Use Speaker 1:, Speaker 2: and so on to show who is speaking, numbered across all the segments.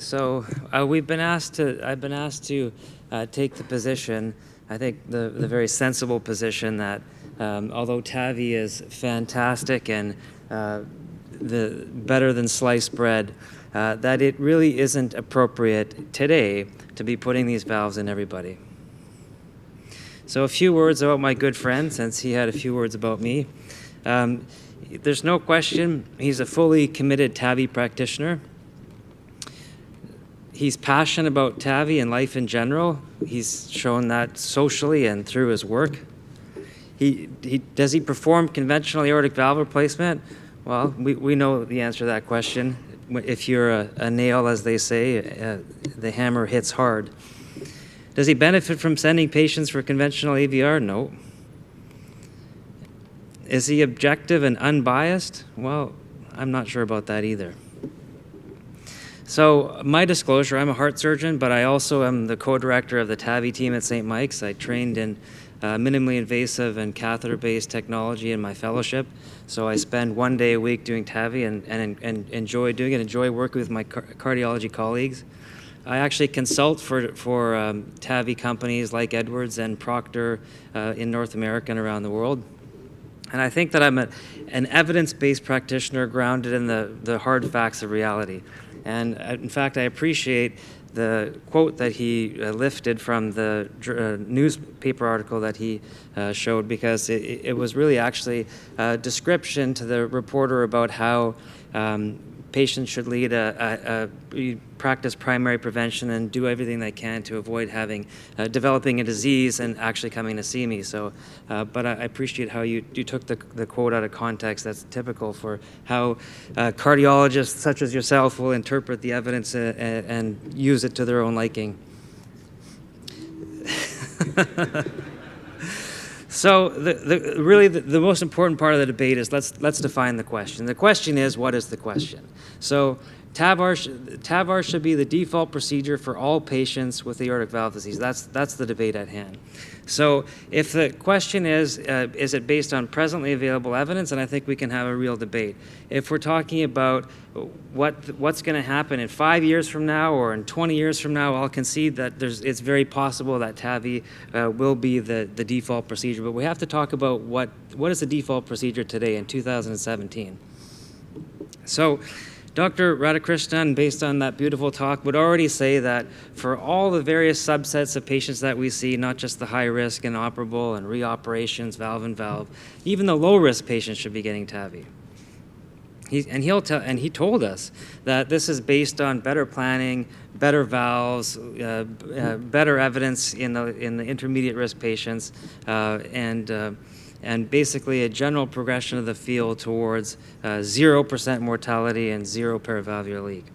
Speaker 1: so I've been asked to take the position, I think the very sensible position that although TAVI is fantastic and the better than sliced bread, that it really isn't appropriate today to be putting these valves in everybody. So a few words about my good friend, since he had a few words about me. There's no question he's a fully committed TAVI practitioner. He's passionate about TAVI and life in general. He's shown that socially and through his work. Does he perform conventional aortic valve replacement? Well, we know the answer to that question. If you're a nail, as they say, the hammer hits hard. Does he benefit from sending patients for conventional AVR? No. Is he objective and unbiased? Well, I'm not sure about that either. So my disclosure, I'm a heart surgeon, but I also am the co-director of the TAVI team at St. Mike's. I trained in minimally invasive and catheter-based technology in my fellowship. So I spend 1 day a week doing TAVI and enjoy doing it, enjoy working with my cardiology colleagues. I actually consult for TAVI companies like Edwards and Proctor in North America and around the world. And I think that I'm an evidence-based practitioner grounded in the hard facts of reality. And in fact, I appreciate the quote that he lifted from the newspaper article that he showed, because it was really actually a description to the reporter about how patients should lead practice primary prevention and do everything they can to avoid having developing a disease and actually coming to see me. So, but I appreciate how you took the quote out of context. That's typical for how cardiologists such as yourself will interpret the evidence and use it to their own liking. So really the most important part of the debate is let's define the question. The question is, what is the question? So TAVR should be the default procedure for all patients with aortic valve disease. That's the debate at hand. So if the question is it based on presently available evidence, and I think we can have a real debate. If we're talking about what's going to happen in 5 years from now or in 20 years from now, I'll concede that it's very possible that TAVI will be the default procedure. But we have to talk about what is the default procedure today in 2017. So Dr. Radhakrishnan, based on that beautiful talk, would already say that for all the various subsets of patients that we see, not just the high risk, inoperable, and reoperations, valve-in-valve, even the low-risk patients should be getting TAVI. He told us that this is based on better planning, better valves, better evidence in the intermediate risk patients, and basically a general progression of the field towards 0% mortality and 0 paravalvular leak.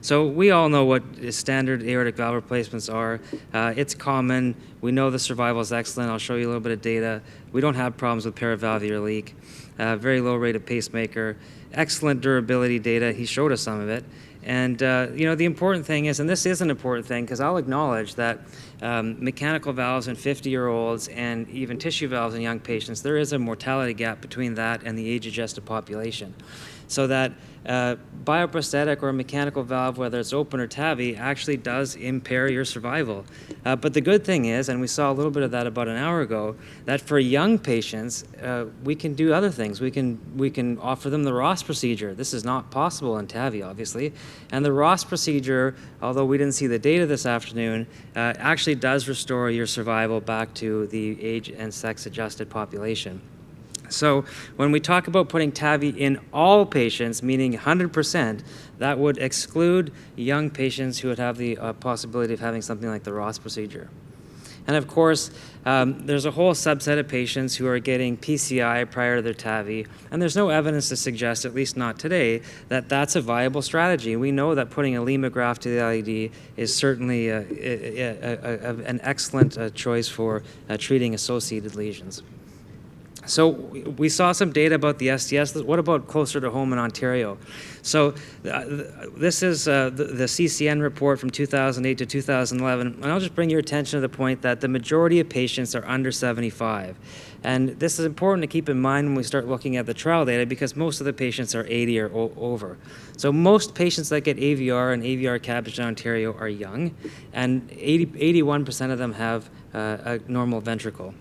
Speaker 1: So we all know what standard aortic valve replacements are. It's common. We know the survival is excellent. I'll show you a little bit of data. We don't have problems with paravalvular leak. Very low rate of pacemaker. Excellent durability data. He showed us some of it. And the important thing is, and this is an important thing because I'll acknowledge that mechanical valves in 50-year-olds and even tissue valves in young patients, there is a mortality gap between that and the age-adjusted population. So that bioprosthetic or mechanical valve, whether it's open or TAVI, actually does impair your survival. But the good thing is, and we saw a little bit of that about an hour ago, that for young patients, we can do other things. We can offer them the Ross procedure. This is not possible in TAVI, obviously. And the Ross procedure, although we didn't see the data this afternoon, actually does restore your survival back to the age and sex-adjusted population. So when we talk about putting TAVI in all patients, meaning 100%, that would exclude young patients who would have the possibility of having something like the Ross procedure. And of course, there's a whole subset of patients who are getting PCI prior to their TAVI, and there's no evidence to suggest, at least not today, that that's a viable strategy. We know that putting a Lima graft to the LAD is certainly an excellent choice for treating associated lesions. So we saw some data about the STS. What about closer to home in Ontario? So this is the CCN report from 2008 to 2011, and I'll just bring your attention to the point that the majority of patients are under 75. And this is important to keep in mind when we start looking at the trial data, because most of the patients are 80 or over. So most patients that get AVR and AVR CABG in Ontario are young, and 81% of them have a normal ventricle.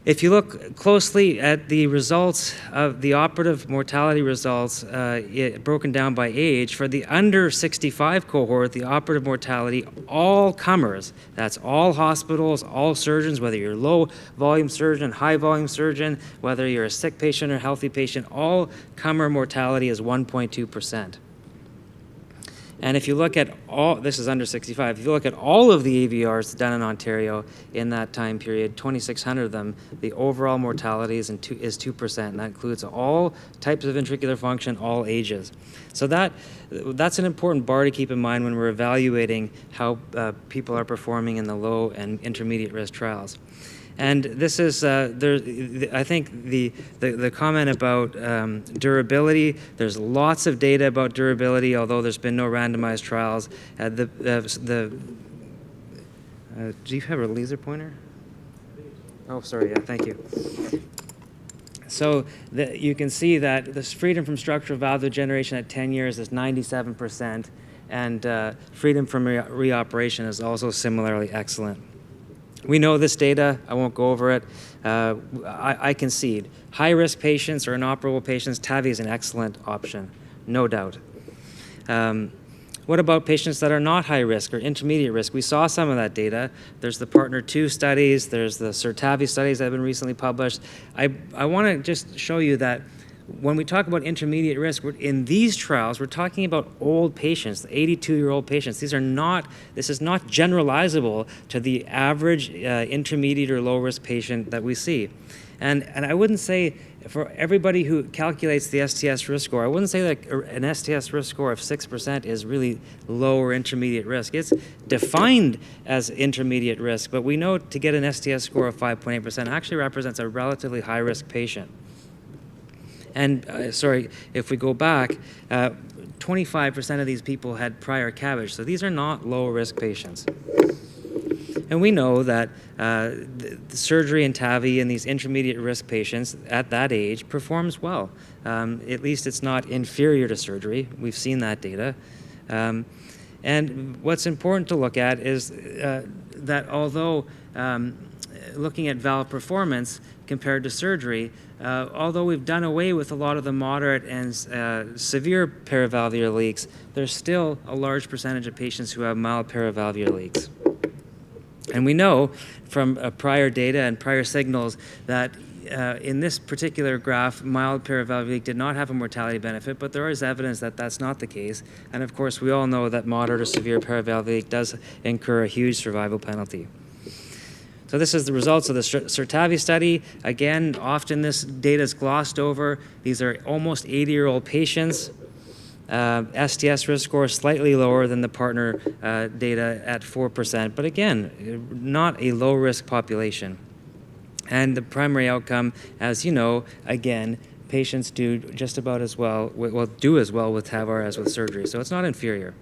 Speaker 1: If you look closely at the results of the operative mortality results broken down by age, for the under 65 cohort, the operative mortality, all comers, that's all hospitals, all surgeons, whether you're low volume surgeon, high volume surgeon, whether you're a sick patient or healthy patient, all comer mortality is 1.2%. And if you look at all, this is under 65, if you look at all of the AVRs done in Ontario in that time period, 2,600 of them, the overall mortality is 2%, and that includes all types of ventricular function, all ages. So that's an important bar to keep in mind when we're evaluating how people are performing in the low and intermediate risk trials. And this is, I think, the comment about durability. There's lots of data about durability, although there's been no randomized trials. Do you have a laser pointer? Oh, sorry. Yeah, thank you. So you can see that this freedom from structural valve degeneration at 10 years is 97%, and freedom from reoperation is also similarly excellent. We know this data. I won't go over it. I concede. High-risk patients or inoperable patients, TAVI is an excellent option, no doubt. What about patients that are not high risk or intermediate risk? We saw some of that data. There's the Partner 2 studies. There's the TAVI studies that have been recently published. I want to just show you that when we talk about intermediate risk, in these trials, we're talking about old patients, 82-year-old patients. This is not generalizable to the average intermediate or low-risk patient that we see. And I wouldn't say, for everybody who calculates the STS risk score, I wouldn't say that an STS risk score of 6% is really low or intermediate risk. It's defined as intermediate risk, but we know to get an STS score of 5.8% actually represents a relatively high-risk patient. And sorry, if we go back, 25% of these people had prior CABG, so these are not low-risk patients. And we know that the surgery and TAVI in these intermediate risk patients at that age performs well. At least it's not inferior to surgery. We've seen that data. And what's important to look at is that although looking at valve performance compared to surgery, although we've done away with a lot of the moderate and severe paravalvular leaks, there's still a large percentage of patients who have mild paravalvular leaks. And we know from prior data and prior signals that in this particular graph, mild paravalvular leak did not have a mortality benefit, but there is evidence that that's not the case. And of course, we all know that moderate or severe paravalvular leak does incur a huge survival penalty. So this is the results of the TAVI study. Again, often this data is glossed over. These are almost 80-year-old patients. STS risk score is slightly lower than the partner data at 4%, but again, not a low-risk population. And the primary outcome, as you know, again, patients do just about as well, do as well with TAVR as with surgery, so it's not inferior.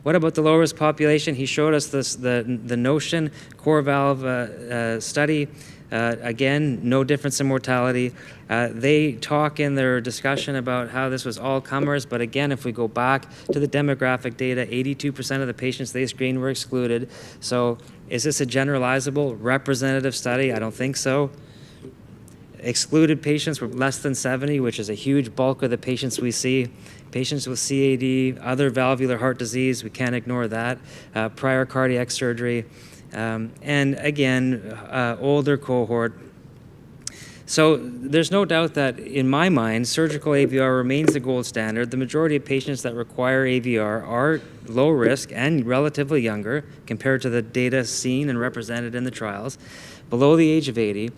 Speaker 1: What about the low-risk population? He showed us the Notion core valve study. Again, no difference in mortality. They talk in their discussion about how this was all comers, but again, if we go back to the demographic data, 82% of the patients they screened were excluded. So is this a generalizable representative study? I don't think so. Excluded patients were less than 70, which is a huge bulk of the patients we see. Patients with CAD, other valvular heart disease, we can't ignore that. Prior cardiac surgery. And again, older cohort. So there's no doubt that, in my mind, surgical AVR remains the gold standard. The majority of patients that require AVR are low risk and relatively younger compared to the data seen and represented in the trials, below the age of 80.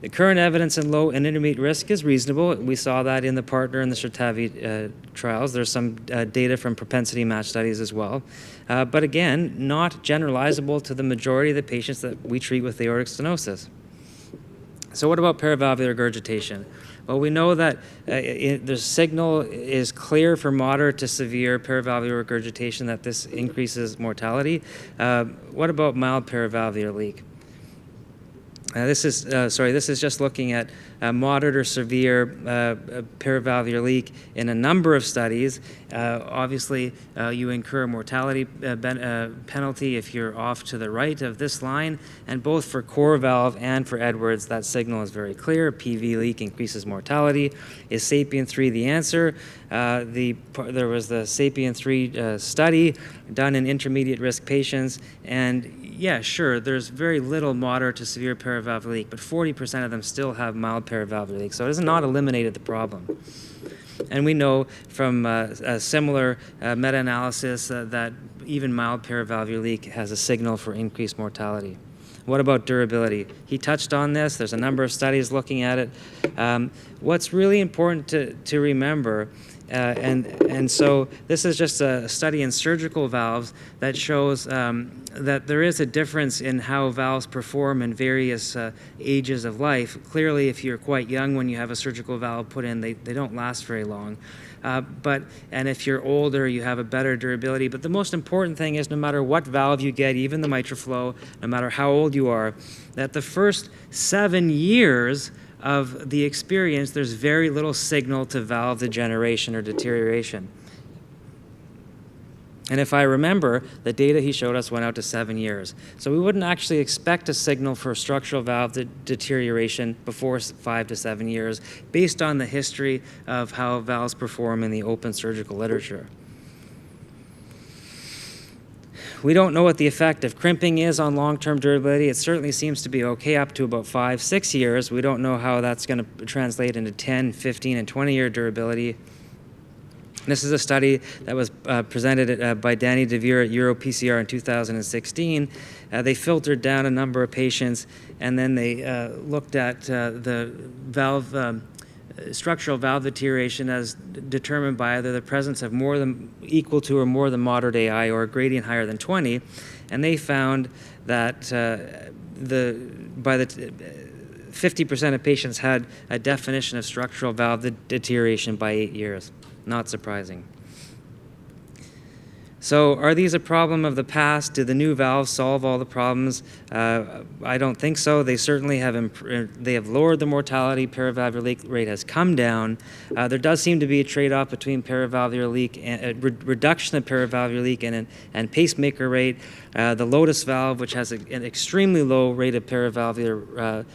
Speaker 1: The current evidence in low and intermediate risk is reasonable. We saw that in the partner and the TAVI trials. There's some data from propensity match studies as well. But again, not generalizable to the majority of the patients that we treat with aortic stenosis. So what about paravalvular regurgitation? Well, we know that the signal is clear for moderate to severe paravalvular regurgitation that this increases mortality. What about mild paravalvular leak? This is just looking at moderate or severe paravalvular leak in a number of studies. Obviously, you incur a mortality penalty if you're off to the right of this line, and both for core valve and for Edwards, that signal is very clear. PV leak increases mortality. Is SAPIEN 3 the answer? There was the SAPIEN 3 study done in intermediate risk patients, and yeah, sure, there's very little moderate to severe paravalvular leak, but 40% of them still have mild paravalvular leak, so it has not eliminated the problem. And we know from a similar meta-analysis that even mild paravalvular leak has a signal for increased mortality. What about durability? He touched on this. There's a number of studies looking at it. What's really important to remember, and so this is just a study in surgical valves that shows that there is a difference in how valves perform in various ages of life. Clearly, if you're quite young when you have a surgical valve put in, they don't last very long. And if you're older, you have a better durability. But the most important thing is no matter what valve you get, even the MitraFlow, no matter how old you are, that the first 7 years of the experience, there's very little signal to valve degeneration or deterioration. And if I remember, the data he showed us went out to 7 years. So we wouldn't actually expect a signal for structural valve deterioration before 5 to 7 years, based on the history of how valves perform in the open surgical literature. We don't know what the effect of crimping is on long-term durability. It certainly seems to be okay up to about 5, 6 years. We don't know how that's going to translate into 10, 15, and 20-year durability. This is a study that was presented by Danny DeVere at EuroPCR in 2016. They filtered down a number of patients, and then they looked at the valve structural valve deterioration as determined by either the presence of more than equal to or more than moderate AI or a gradient higher than 20, and they found that 50% of patients had a definition of structural valve deterioration by 8 years. Not surprising. So are these a problem of the past? Do the new valves solve all the problems? I don't think so. They certainly have lowered the mortality. Paravalvular leak rate has come down. There does seem to be a trade-off between paravalvular leak and reduction of paravalvular leak and pacemaker rate. The Lotus valve, which has an extremely low rate of paravalvular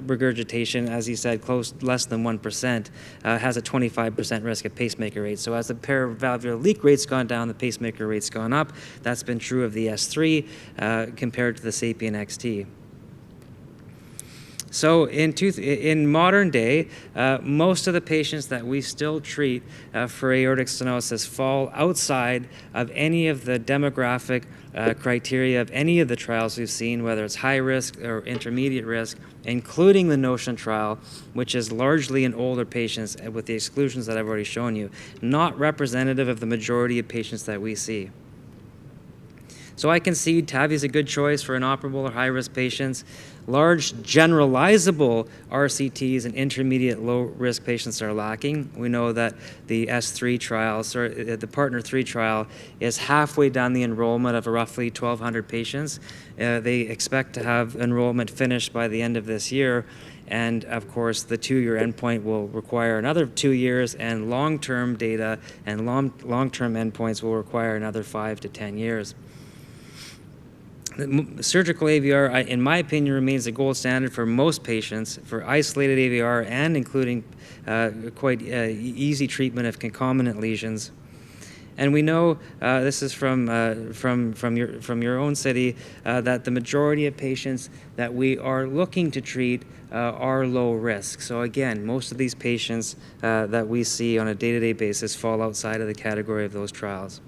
Speaker 1: regurgitation, as he said, less than 1%, has a 25% risk of pacemaker rate. So as the paravalvular leak rate's gone down, the pacemaker rate's gone up. That's been true of the S3 compared to the SAPIEN XT. So in modern day, most of the patients that we still treat for aortic stenosis fall outside of any of the demographic criteria of any of the trials we've seen, whether it's high risk or intermediate risk, including the NOTION trial, which is largely in older patients with the exclusions that I've already shown you, not representative of the majority of patients that we see. So I concede TAVI is a good choice for inoperable or high-risk patients. Large generalizable RCTs in intermediate low-risk patients are lacking. We know that the S3 trial, the PARTNER 3 trial, is halfway down the enrollment of roughly 1,200 patients. They expect to have enrollment finished by the end of this year. And of course, the 2-year endpoint will require another 2 years, and long-term data and long-term endpoints will require another 5 to 10 years. Surgical AVR, in my opinion, remains the gold standard for most patients for isolated AVR and including quite easy treatment of concomitant lesions. And we know, this is from your own city, that the majority of patients that we are looking to treat are low risk. So again, most of these patients that we see on a day-to-day basis fall outside of the category of those trials.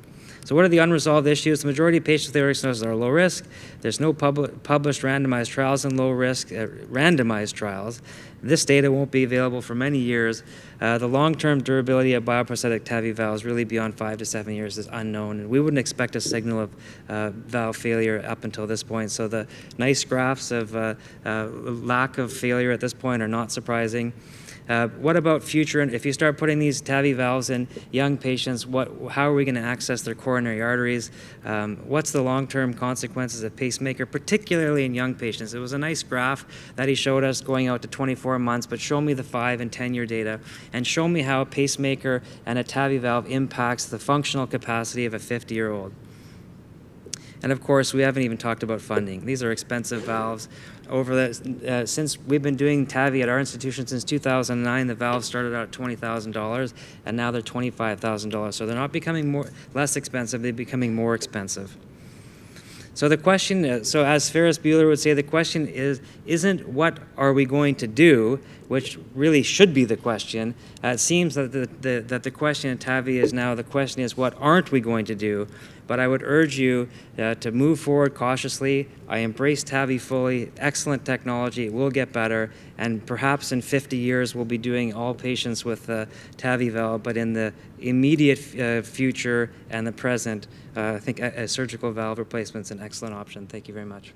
Speaker 1: So what are the unresolved issues? The majority of patients with aortic stenosis are low risk. There's no published randomized trials in low risk, randomized trials. This data won't be available for many years. The long-term durability of bioprosthetic TAVI valves really beyond 5 to 7 years is unknown, and we wouldn't expect a signal of valve failure up until this point. So the nice graphs of lack of failure at this point are not surprising. What about future? And if you start putting these TAVI valves in young patients, how are we going to access their coronary arteries? What's the long-term consequences of pacemaker, particularly in young patients? It was a nice graph that he showed us going out to 24 months, but show me the 5 and 10-year data, and show me how a pacemaker and a TAVI valve impacts the functional capacity of a 50-year-old. And of course, we haven't even talked about funding. These are expensive valves. Since we've been doing TAVI at our institution since 2009, the valves started out at $20,000, and now they're $25,000. So they're not becoming less expensive; they're becoming more expensive. So the question, so as Ferris Bueller would say, the question isn't what are we going to do, which really should be the question. It seems that the question in TAVI is now the question is what aren't we going to do? But I would urge you to move forward cautiously. I embrace TAVI fully. Excellent technology. It will get better. And perhaps in 50 years, we'll be doing all patients with TAVI valve. But in the immediate future and the present, I think a surgical valve replacement is an excellent option. Thank you very much.